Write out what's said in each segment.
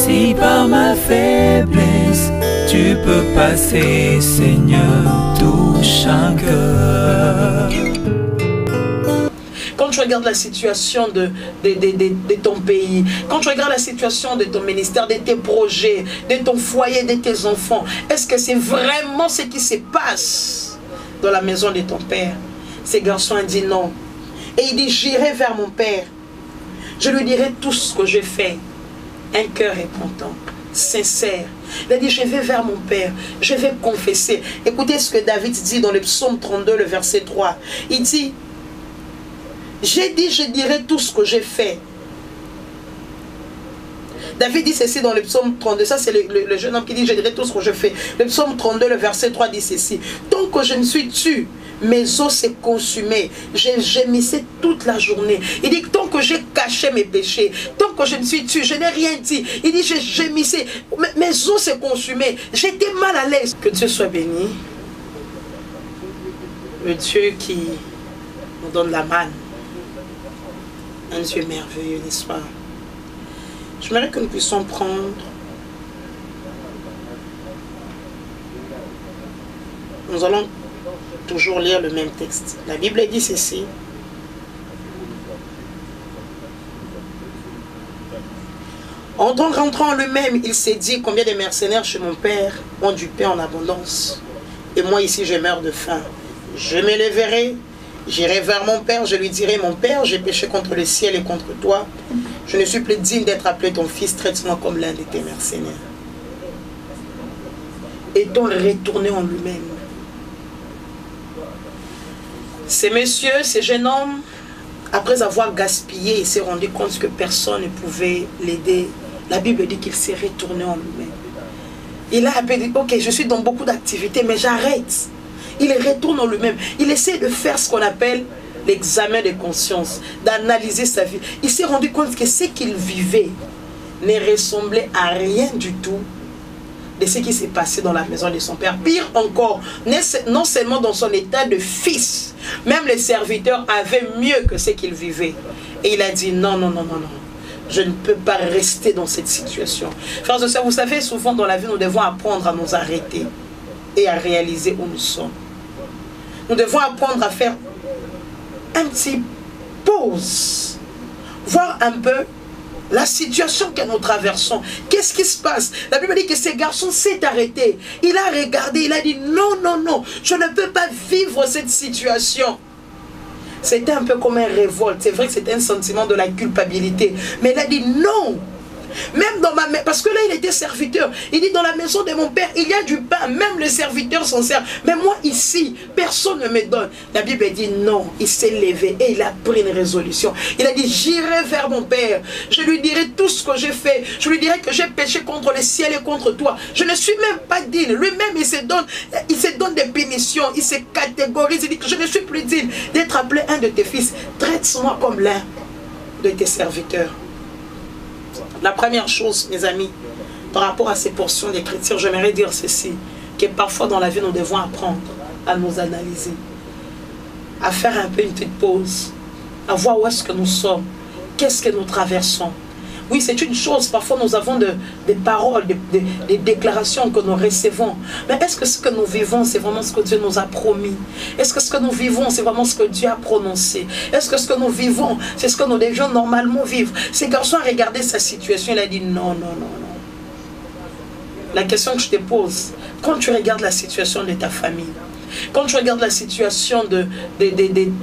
Si par ma faiblesse tu peux passer, Seigneur, touche un cœur. Quand tu regardes la situation de ton pays, quand tu regardes la situation de ton ministère, de tes projets, de ton foyer, de tes enfants, est-ce que c'est vraiment ce qui se passe dans la maison de ton père? Ces garçons ont dit non. Et il dit, j'irai vers mon père. Je lui dirai tout ce que j'ai fait. Un cœur repentant, sincère. Il a dit, je vais vers mon père, je vais confesser. Écoutez ce que David dit dans le psaume 32, le verset 3. Il dit, j'ai dit, je dirai tout ce que j'ai fait. David dit ceci dans le psaume 32. Ça, c'est le jeune homme qui dit, je dirai tout ce que je fais. Le psaume 32, le verset 3 dit ceci. Tant que je me suis tué, mes os s'est consumé. J'ai gémissé toute la journée. Il dit, tant que j'ai caché mes péchés, tant que je me suis tué, je n'ai rien dit. Il dit, j'ai gémissé. Mes os s'est consumé. J'étais mal à l'aise. Que Dieu soit béni. Le Dieu qui nous donne la manne. Un Dieu merveilleux, n'est-ce pas? J'aimerais que nous puissions prendre nous allons toujours lire le même texte. La Bible dit ceci. En rentrant en lui-même, il s'est dit, combien de mercenaires chez mon père ont du pain en abondance. Et moi ici, je meurs de faim. Je me lèverai, j'irai vers mon père, je lui dirai, mon père, j'ai péché contre le ciel et contre toi. Je ne suis plus digne d'être appelé ton fils, traite-moi comme l'un de tes mercenaires. Est-on retourné en lui-même? Ces messieurs, ces jeunes hommes, après avoir gaspillé, il s'est rendu compte que personne ne pouvait l'aider. La Bible dit qu'il s'est retourné en lui-même. Il a appelé, ok, je suis dans beaucoup d'activités, mais j'arrête. Il retourne en lui-même. Il essaie de faire ce qu'on appelle l'examen de conscience, d'analyser sa vie. Il s'est rendu compte que ce qu'il vivait ne ressemblait à rien du tout de ce qui s'est passé dans la maison de son père. Pire encore, non seulement dans son état de fils, même les serviteurs avaient mieux que ce qu'il vivait. Et il a dit non, non, non, non, non. Je ne peux pas rester dans cette situation. Frères et sœurs, vous savez, souvent dans la vie, nous devons apprendre à nous arrêter et à réaliser où nous sommes. Nous devons apprendre à faire un petit pause, voir un peu la situation que nous traversons. Qu'est-ce qui se passe? La Bible dit que ce garçon s'est arrêté. Il a regardé, il a dit non, non, non, je ne peux pas vivre cette situation. C'était un peu comme un révolte. C'est vrai que c'était un sentiment de la culpabilité. Mais il a dit non. Même dans ma maison, parce que là il était serviteur. Il dit dans la maison de mon père, il y a du pain. Même les serviteurs s'en servent. Mais moi ici, personne ne me donne. La Bible dit non. Il s'est levé et il a pris une résolution. Il a dit j'irai vers mon père. Je lui dirai tout ce que j'ai fait. Je lui dirai que j'ai péché contre le ciel et contre toi. Je ne suis même pas digne. Lui-même il se donne des punitions. Il se catégorise. Il dit que je ne suis plus digne d'être appelé un de tes fils. Traite-moi comme l'un de tes serviteurs. La première chose, mes amis, par rapport à ces portions d'écriture, j'aimerais dire ceci, que parfois dans la vie, nous devons apprendre à nous analyser, à faire un peu une petite pause, à voir où est-ce que nous sommes, qu'est-ce que nous traversons. Oui, c'est une chose, parfois nous avons des paroles, des déclarations que nous recevons. Mais est-ce que ce que nous vivons, c'est vraiment ce que Dieu nous a promis? Est-ce que ce que nous vivons, c'est vraiment ce que Dieu a prononcé? Est-ce que ce que nous vivons, c'est ce que nous devions normalement vivre? Ces garçons ont regardé sa situation, il a dit non, non, non, non. La question que je te pose, quand tu regardes la situation de ta famille, quand tu regardes la situation de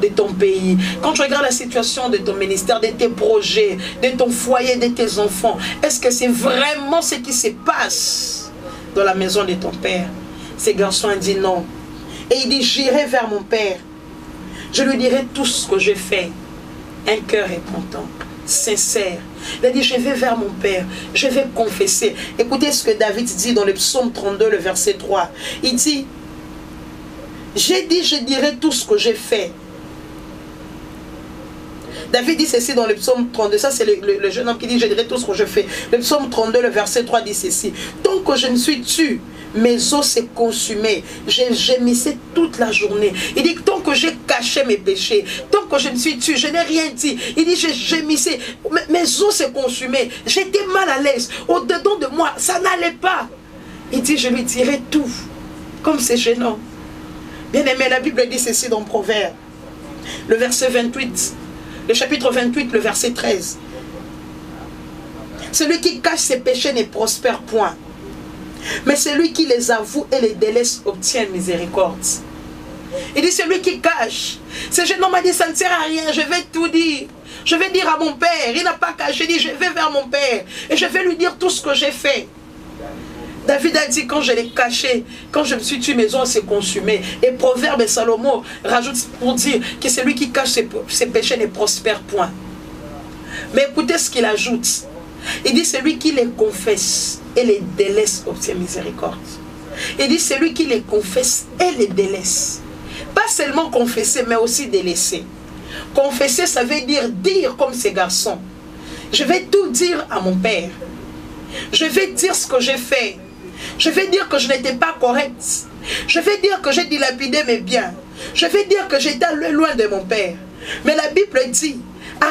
ton pays, quand tu regardes la situation de ton ministère, de tes projets, de ton foyer, de tes enfants, est-ce que c'est vraiment ce qui se passe dans la maison de ton père? Ces garçons ont dit non. Et il dit, j'irai vers mon père. Je lui dirai tout ce que j'ai fait. Un cœur repentant, sincère. Il a dit, je vais vers mon père, je vais confesser. Écoutez ce que David dit dans le psaume 32, le verset 3. Il dit, j'ai dit, je dirai tout ce que j'ai fait. David dit ceci dans le psaume 32, ça c'est le jeune homme qui dit, je dirai tout ce que je fais. Le psaume 32, le verset 3 dit ceci, tant que je me suis tué, mes os s'est consumé, j'ai gémissé toute la journée. Il dit, tant que j'ai caché mes péchés, tant que je me suis tué, je n'ai rien dit. Il dit, j'ai gémissé, mes os s'est consumé, j'étais mal à l'aise, au-dedans de moi, ça n'allait pas. Il dit, je lui dirai tout, comme c'est gênant. Bien aimé, la Bible dit ceci dans Proverbe, le verset 28, le chapitre 28, le verset 13. Celui qui cache ses péchés ne prospère point, mais celui qui les avoue et les délaisse obtient miséricorde. Il dit, celui qui cache, ce jeune homme m'a dit, ça ne sert à rien, je vais tout dire. Je vais dire à mon père, il n'a pas caché, il dit, je vais vers mon père et je vais lui dire tout ce que j'ai fait. David a dit, quand je l'ai caché, quand je me suis tué, mes os s'est consumé. Et Proverbe et Salomon rajoutent pour dire que celui qui cache ses péchés ne prospère point. Mais écoutez ce qu'il ajoute. Il dit, celui qui les confesse et les délaisse obtient miséricorde. Il dit, celui qui les confesse et les délaisse. Pas seulement confesser, mais aussi délaisser. Confesser, ça veut dire comme ces garçons. Je vais tout dire à mon père. Je vais dire ce que j'ai fait. Je vais dire que je n'étais pas correct. Je vais dire que j'ai dilapidé mes biens. Je vais dire que j'étais loin de mon père. Mais la Bible dit,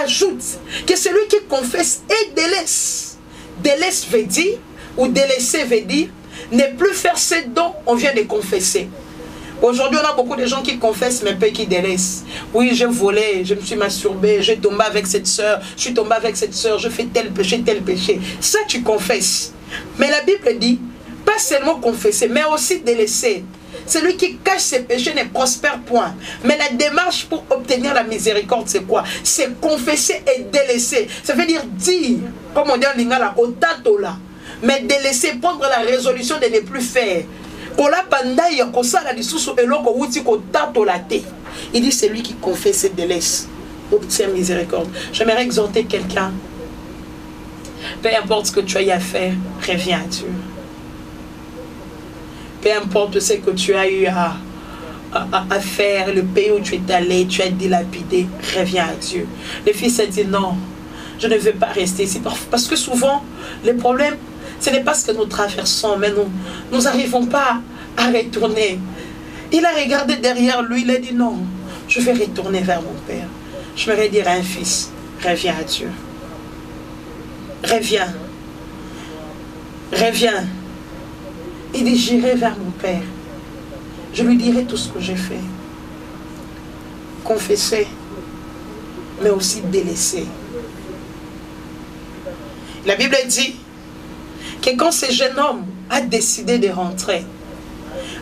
ajoute, que celui qui confesse et délaisse. Délaisse veut dire, ou délaisser veut dire, ne plus faire ce dont on vient de confesser. Aujourd'hui, on a beaucoup de gens qui confessent, mais peu qui délaissent. Oui, j'ai volé, je me suis masturbé, j'ai tombé avec cette soeur, je suis tombé avec cette soeur, je fais tel péché, tel péché. Ça, tu confesses. Mais la Bible dit, pas seulement confesser, mais aussi délaisser. Celui qui cache ses péchés ne prospère point. Mais la démarche pour obtenir la miséricorde, c'est quoi? C'est confesser et délaisser. Ça veut dire, comme on dit en lingala, au tatola. Mais délaisser, prendre la résolution de ne plus faire. Il dit, celui qui confesse et délaisse obtient miséricorde. J'aimerais exhorter quelqu'un. Peu importe ce que tu as eu à faire, reviens à Dieu. Peu importe ce que tu as eu à faire, le pays où tu es allé, tu as dilapidé, reviens à Dieu. Le fils a dit non, je ne veux pas rester ici. Parce que souvent, les problèmes, ce n'est pas ce que nous traversons, mais nous n'arrivons pas à retourner. Il a regardé derrière lui, il a dit non, je vais retourner vers mon père. Je vais dire à un fils, reviens à Dieu. Reviens. Reviens. Il dit, j'irai vers mon père. Je lui dirai tout ce que j'ai fait. Confesser, mais aussi délaisser. La Bible dit que quand ce jeune homme a décidé de rentrer,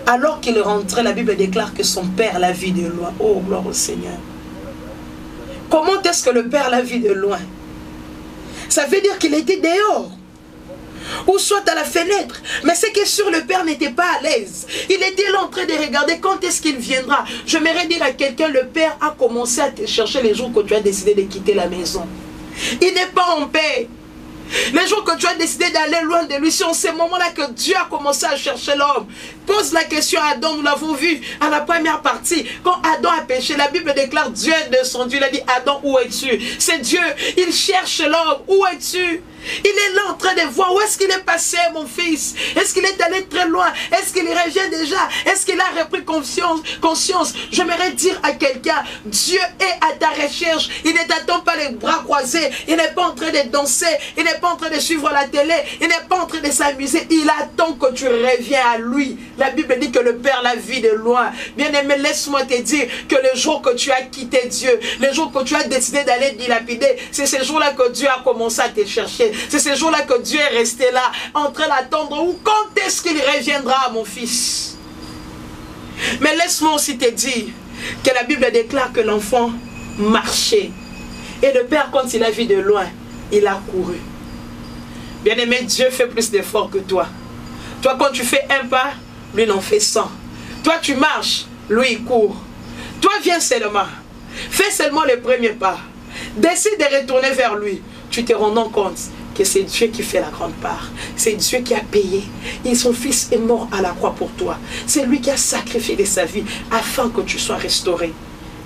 alors qu'il rentrait, la Bible déclare que son père l'a vu de loin. Oh, gloire au Seigneur. Comment est-ce que le père l'a vu de loin? Ça veut dire qu'il était dehors, ou soit à la fenêtre. Mais c'est que sur le père n'était pas à l'aise. Il était là en train de regarder quand est-ce qu'il viendra. J'aimerais dire à quelqu'un, le père a commencé à te chercher les jours que tu as décidé de quitter la maison. Il n'est pas en paix. Les jours que tu as décidé d'aller loin de lui, c'est en ce moment-là que Dieu a commencé à chercher l'homme. Pose la question à Adam, nous l'avons vu à la première partie. Quand Adam a péché, la Bible déclare Dieu est descendu. Il a dit, Adam, où es-tu? C'est Dieu, il cherche l'homme. Où es-tu? Il est là en train de voir où est-ce qu'il est passé, mon fils. Est-ce qu'il est allé très loin? Est-ce qu'il revient déjà? Est-ce qu'il a repris conscience? J'aimerais dire à quelqu'un, Dieu est à ta recherche. Il ne t'attend pas les bras croisés. Il n'est pas en train de danser. Il n'est pas en train de suivre la télé. Il n'est pas en train de s'amuser. Il attend que tu reviens à lui. La Bible dit que le Père la vit de loin. Bien-aimé, laisse-moi te dire que le jour que tu as quitté Dieu, le jour que tu as décidé d'aller dilapider, c'est ce jour-là que Dieu a commencé à te chercher. C'est ce jour-là que Dieu est resté là, en train d'attendre. Ou quand est-ce qu'il reviendra, mon fils? Mais laisse-moi aussi te dire que la Bible déclare que l'enfant marchait. Et le père, quand il a vu de loin, il a couru. Bien-aimé, Dieu fait plus d'efforts que toi. Toi, quand tu fais un pas, lui, il en fait 100. Toi, tu marches, lui, il court. Toi, viens seulement. Fais seulement le premier pas. Décide de retourner vers lui. Tu te rends compte que c'est Dieu qui fait la grande part. C'est Dieu qui a payé. Et son fils est mort à la croix pour toi. C'est lui qui a sacrifié de sa vie afin que tu sois restauré.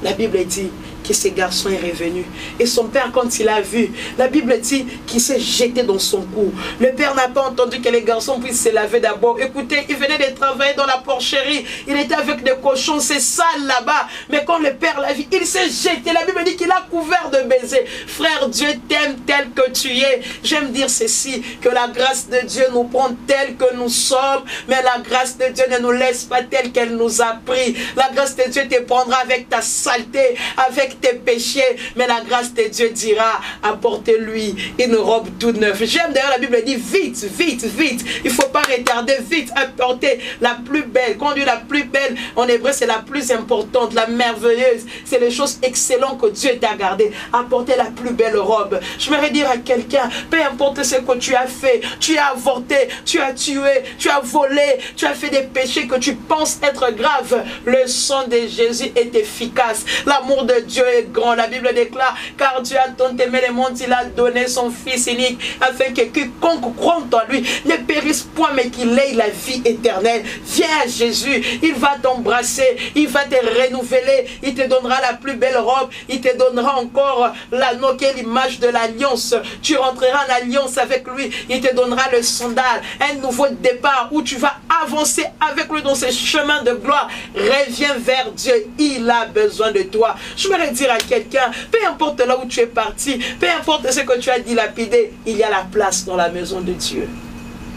La Bible dit que ce garçon est revenu. Et son père, quand il a vu, la Bible dit qu'il s'est jeté dans son cou. Le père n'a pas entendu que les garçons puissent se laver d'abord. Écoutez, il venait de travailler dans la porcherie. Il était avec des cochons, c'est sale là-bas. Mais quand le père l'a vu, il s'est jeté. La Bible dit qu'il a couvert de baisers. Frère, Dieu t'aime tel que tu es. J'aime dire ceci, que la grâce de Dieu nous prend tel que nous sommes, mais la grâce de Dieu ne nous laisse pas tel qu'elle nous a pris. La grâce de Dieu te prendra avec ta saleté, avec tes péchés, mais la grâce de Dieu dira, apportez-lui une robe toute neuve. J'aime d'ailleurs, la Bible dit, vite, vite, vite. Il ne faut pas retarder, vite, apporter la plus belle. Quand on dit la plus belle, en hébreu, c'est la plus importante, la merveilleuse. C'est les choses excellentes que Dieu t'a gardées. Apporter la plus belle robe. Je voudrais dire à quelqu'un, peu importe ce que tu as fait, tu as avorté, tu as tué, tu as volé, tu as fait des péchés que tu penses être graves. Le sang de Jésus est efficace. L'amour de Dieu est grand. La Bible déclare, car Dieu a tant aimé le monde, il a donné son Fils unique, afin que quiconque croit en lui ne périsse point, mais qu'il ait la vie éternelle. Viens à Jésus, il va t'embrasser, il va te renouveler, il te donnera la plus belle robe, il te donnera encore l'anneau qui est l'image de l'alliance. Tu rentreras en alliance avec lui, il te donnera le sandal, un nouveau départ où tu vas avancer avec lui dans ce chemin de gloire. Reviens vers Dieu, il a besoin de toi. Je voudrais dire à quelqu'un, peu importe là où tu es parti, peu importe ce que tu as dilapidé, il y a la place dans la maison de Dieu.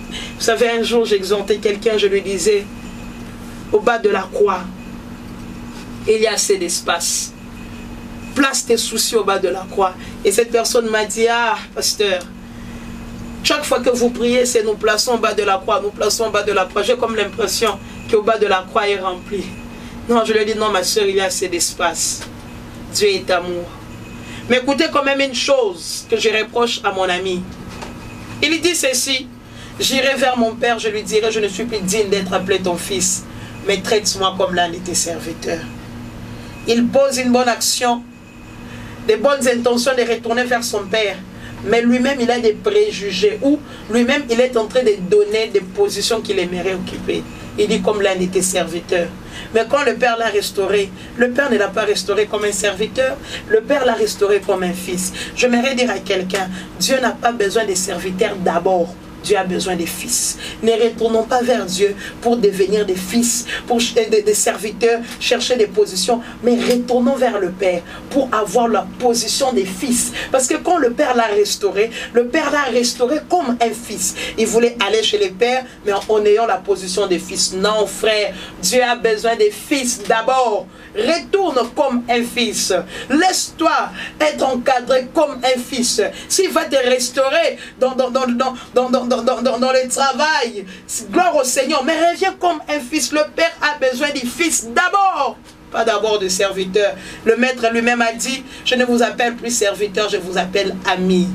Vous savez, un jour j'exhortais quelqu'un, je lui disais, au bas de la croix, il y a assez d'espace. Place tes soucis au bas de la croix. Et cette personne m'a dit, ah, pasteur, chaque fois que vous priez, c'est nous plaçons au bas de la croix, nous plaçons au bas de la croix. J'ai comme l'impression qu'au bas de la croix est rempli. Non, je lui ai dit, non, ma soeur, il y a assez d'espace. Dieu est amour. Mais écoutez quand même une chose que je reproche à mon ami. Il dit ceci, j'irai vers mon père, je lui dirai, je ne suis plus digne d'être appelé ton fils, mais traite-moi comme l'un de tes serviteurs. Il pose une bonne action, des bonnes intentions de retourner vers son père, mais lui-même il a des préjugés, ou lui-même il est en train de donner des positions qu'il aimerait occuper. Il dit comme l'un de tes serviteurs. Mais quand le père l'a restauré, le père ne l'a pas restauré comme un serviteur, le père l'a restauré comme un fils. J'aimerais dire à quelqu'un, Dieu n'a pas besoin des serviteurs d'abord. Dieu a besoin des fils. Ne retournons pas vers Dieu pour devenir des fils, pour des serviteurs, chercher des positions, mais retournons vers le Père pour avoir la position des fils. Parce que quand le Père l'a restauré comme un fils. Il voulait aller chez le Père, mais en ayant la position des fils. Non, frère, Dieu a besoin des fils d'abord. Retourne comme un fils. Laisse-toi être encadré comme un fils. S'il va te restaurer dans le travail, gloire au Seigneur, mais reviens comme un fils. Le Père a besoin du fils d'abord, pas d'abord de serviteur. Le maître lui-même a dit, je ne vous appelle plus serviteur, je vous appelle ami.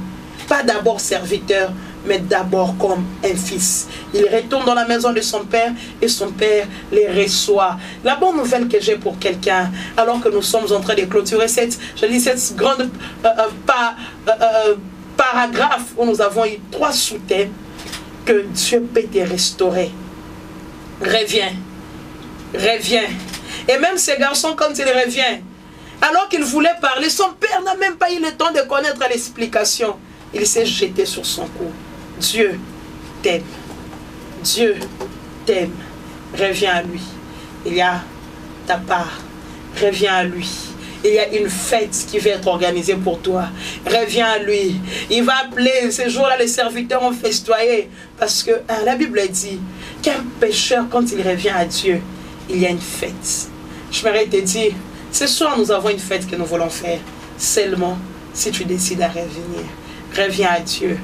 Pas d'abord serviteur, mais d'abord comme un fils. Il retourne dans la maison de son père et son père les reçoit. La bonne nouvelle que j'ai pour quelqu'un, alors que nous sommes en train de clôturer cette grande paragraphe où nous avons eu 3 sous-thèmes, que Dieu peut te restaurer. Reviens, reviens. Et même ces garçons, quand il revient, alors qu'il voulait parler, son père n'a même pas eu le temps de connaître l'explication. Il s'est jeté sur son cou. Dieu t'aime. Dieu t'aime. Reviens à lui. Il y a ta part. Reviens à lui. Il y a une fête qui va être organisée pour toi. Reviens à lui. Il va appeler. Ces jours-là, les serviteurs ont festoyé. Parce que la Bible dit qu'un pécheur, quand il revient à Dieu, il y a une fête. Je voudrais te dire, ce soir, nous avons une fête que nous voulons faire. Seulement, si tu décides à revenir. Reviens à Dieu.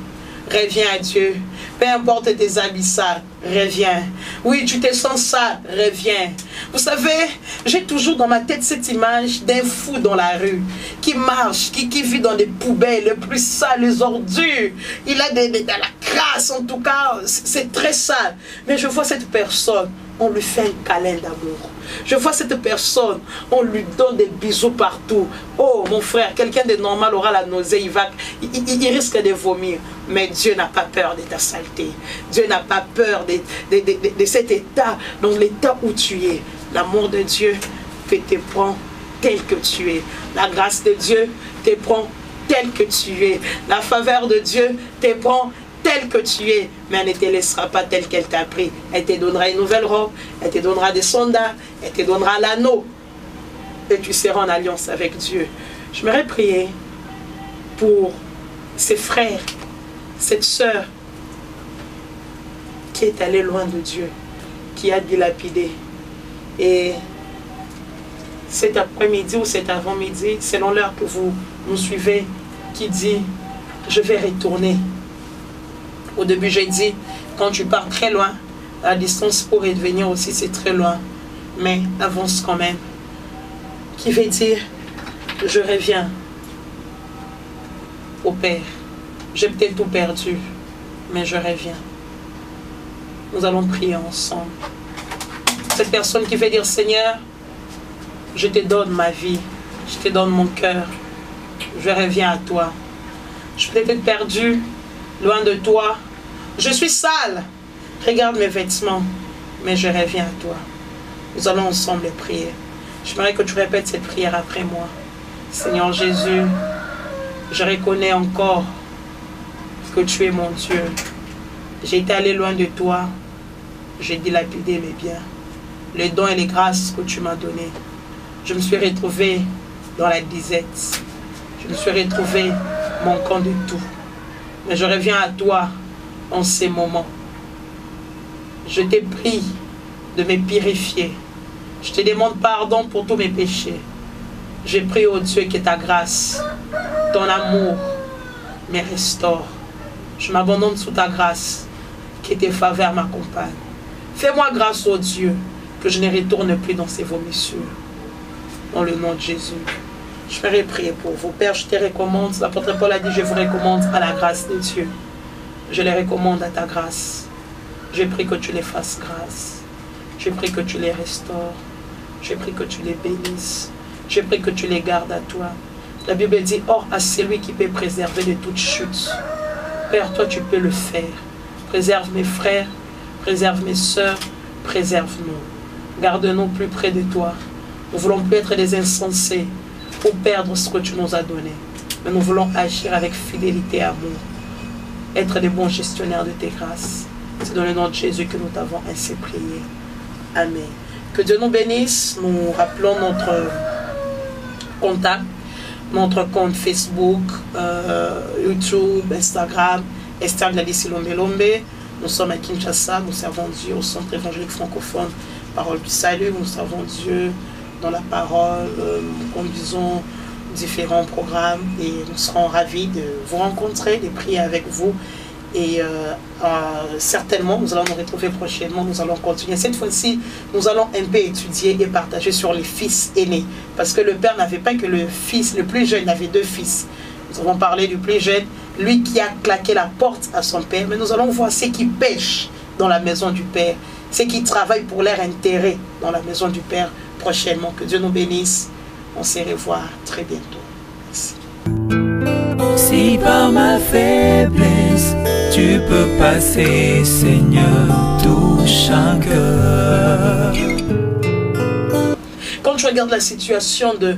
Reviens à Dieu. Peu importe tes habits sales, reviens. Oui, tu te sens sale, reviens. Vous savez, j'ai toujours dans ma tête cette image d'un fou dans la rue, qui marche, qui vit dans des poubelles, les plus sales, les ordures. Il a de la crasse, en tout cas, c'est très sale. Mais je vois cette personne, on lui fait un câlin d'amour. Je vois cette personne, on lui donne des bisous partout. Oh mon frère, quelqu'un de normal aura la nausée, il risque de vomir. Mais Dieu n'a pas peur de ta saleté. Dieu n'a pas peur de cet état, dans l'état où tu es. L'amour de Dieu peut te prendre tel que tu es. La grâce de Dieu te prend tel que tu es. La faveur de Dieu te prend tel que tu es, mais elle ne te laissera pas tel qu'elle t'a pris. Elle te donnera une nouvelle robe, elle te donnera des sandales, elle te donnera l'anneau, et tu seras en alliance avec Dieu. J'aimerais prier pour ces frères, cette sœur qui est allée loin de Dieu, qui a dilapidé. Et cet après-midi ou cet avant-midi, selon l'heure que vous nous suivez, qui dit, je vais retourner. Au début, j'ai dit, quand tu pars très loin, la distance pour revenir aussi, c'est très loin. Mais avance quand même. Qui veut dire, je reviens au Père. J'ai peut-être tout perdu, mais je reviens. Nous allons prier ensemble. Cette personne qui veut dire, Seigneur, je te donne ma vie, je te donne mon cœur, je reviens à toi. Je peux être perdu, loin de toi. Je suis sale. Regarde mes vêtements, mais je reviens à toi. Nous allons ensemble prier. J'aimerais que tu répètes cette prière après moi. Seigneur Jésus, je reconnais encore que tu es mon Dieu. J'ai été allé loin de toi. J'ai dilapidé mes biens. Les dons et les grâces que tu m'as donnés. Je me suis retrouvé dans la disette. Je me suis retrouvé manquant de tout. Mais je reviens à toi en ces moments. Je t'ai prie de me purifier. Je te demande pardon pour tous mes péchés. Je prie au Dieu que ta grâce, ton amour me restaure. Je m'abandonne sous ta grâce, que tes faveurs m'accompagnent. Fais-moi grâce au Dieu, que je ne retourne plus dans ces vomissures. Dans le nom de Jésus. Je ferai prier pour vous. Père, je te recommande, l'apôtre Paul a dit, je vous recommande à la grâce de Dieu. Je les recommande à ta grâce. Je prie que tu les fasses grâce. Je prie que tu les restaures. Je prie que tu les bénisses. Je prie que tu les gardes à toi. La Bible dit, or à celui qui peut préserver de toute chute. Père, toi tu peux le faire. Préserve mes frères, préserve mes sœurs, préserve-nous. Garde-nous plus près de toi. Nous ne voulons plus être des insensés pour perdre ce que tu nous as donné. Mais nous voulons agir avec fidélité et amour. Être des bons gestionnaires de tes grâces. C'est dans le nom de Jésus que nous t'avons ainsi prié. Amen. Que Dieu nous bénisse. Nous rappelons notre contact, notre compte Facebook, YouTube, Instagram, Esther Gladys Lombe. Nous sommes à Kinshasa, nous servons Dieu au centre évangélique francophone Parole du Salut. Nous servons Dieu dans la parole, nous conduisons différents programmes et nous serons ravis de vous rencontrer, de prier avec vous. Et certainement, nous allons nous retrouver prochainement, nous allons continuer. Cette fois-ci, nous allons un peu étudier et partager sur les fils aînés. Parce que le père n'avait pas que le fils, le plus jeune, il avait deux fils. Nous avons parlé du plus jeune, lui qui a claqué la porte à son père. Mais nous allons voir ceux qui pêchent dans la maison du père, ceux qui travaillent pour leur intérêt dans la maison du père prochainement. Que Dieu nous bénisse. On se revoit très bientôt. Merci. Si par ma faiblesse tu peux passer, Seigneur, touche un cœur. Quand tu regardes la situation de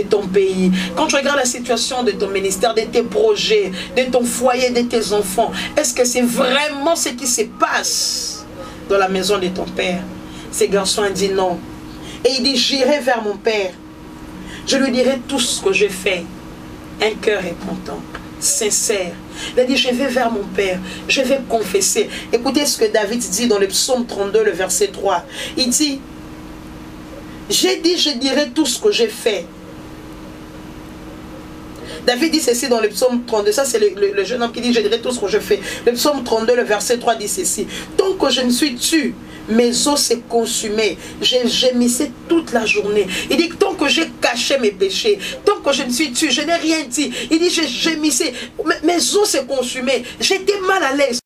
ton pays, quand tu regardes la situation de ton ministère, de tes projets, de ton foyer, de tes enfants, est-ce que c'est vraiment ce qui se passe dans la maison de ton père? Ce garçon a dit non. Et il dit, j'irai vers mon père. Je lui dirai tout ce que j'ai fait. Un cœur repentant, sincère. Il a dit, je vais vers mon père, je vais confesser. Écoutez ce que David dit dans le psaume 32, le verset 3. Il dit, j'ai dit, je dirai tout ce que j'ai fait. David dit ceci dans le psaume 32, ça c'est le jeune homme qui dit, je dirai tout ce que je fais. Le psaume 32, le verset 3 dit ceci, tant que je me suis tué, mes os s'est consumé, j'ai gémissé toute la journée. Il dit, tant que j'ai caché mes péchés, tant que je me suis tué, je n'ai rien dit. Il dit, j'ai gémissé, mes os s'est consumé, j'étais mal à l'aise.